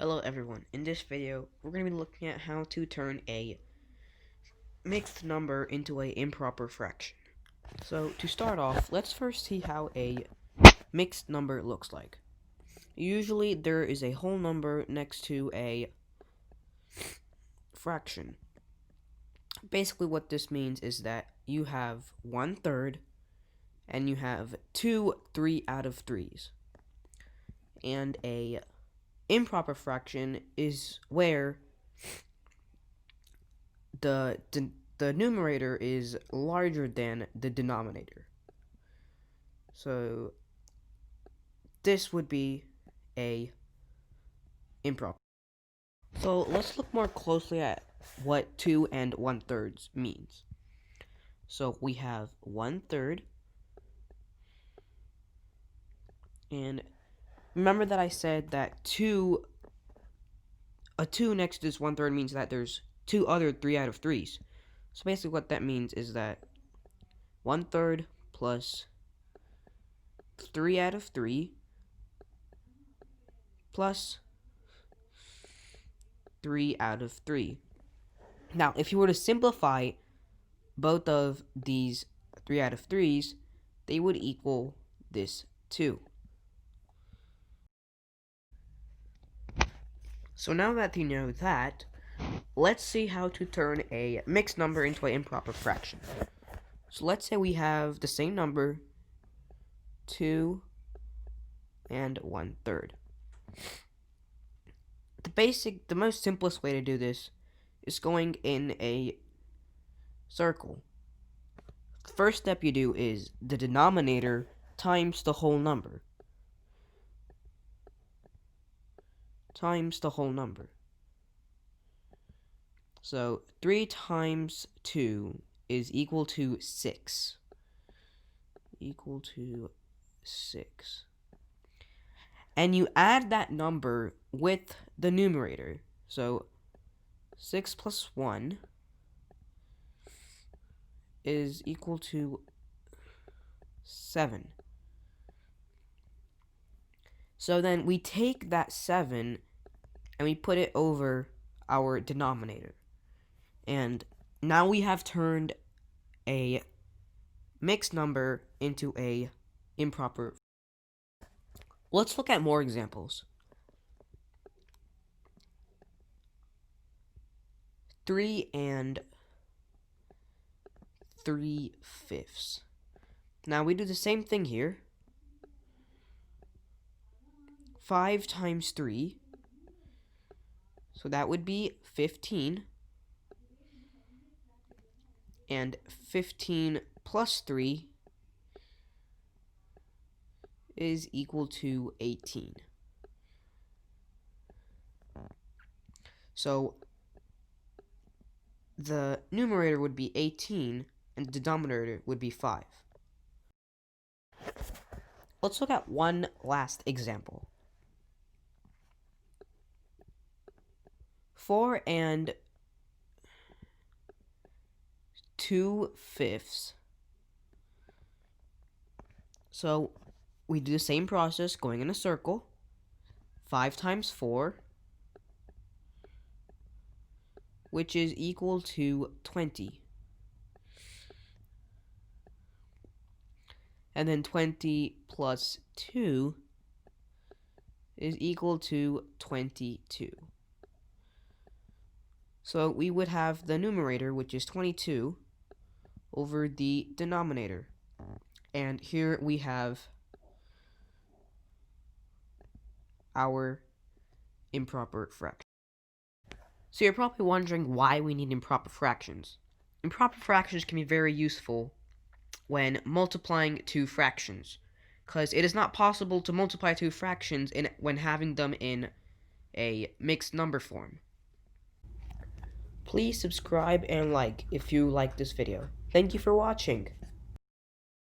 Hello everyone, in this video we're going to be looking at how to turn a mixed number into an improper fraction. So to start off, let's first see how a mixed number looks like. Usually there is a whole number next to a fraction. Basically what this means is that you have 1/3 and you have two 3 out of 3s. And a improper fraction is where the numerator is larger than the denominator. So this would be a improper. So let's look more closely at what 2 and 1/3 means. So we have 1/3, and remember that I said that a 2 next to this 1/3 means that there's two other 3 out of 3s. So basically what that means is that 1/3 plus 3 out of 3 plus 3 out of 3. Now, if you were to simplify both of these 3 out of 3s, they would equal this 2. So now that you know that, let's see how to turn a mixed number into an improper fraction. So let's say we have the same number, 2 and 1/3. The most simplest way to do this is going in a circle. The first step you do is the denominator times the whole number. So 3 times 2 is equal to 6. And you add that number with the numerator. So 6 plus 1 is equal to 7. So then we take that 7 and we put it over our denominator. And now we have turned a mixed number into a improper. Let's look at more examples. 3 and 3/5. Now we do the same thing here. 5 times 3, so that would be 15. And 15 plus 3 is equal to 18. So the numerator would be 18 and the denominator would be 5. Let's look at one last example. 4 and 2/5. So we do the same process, going in a circle. 5 times 4, which is equal to 20. And then 20 plus 2 is equal to 22. So we would have the numerator, which is 22, over the denominator. And here we have our improper fraction. So you're probably wondering why we need improper fractions. Improper fractions can be very useful when multiplying two fractions, because it is not possible to multiply two fractions when having them in a mixed number form. Please subscribe and like if you like this video. Thank you for watching.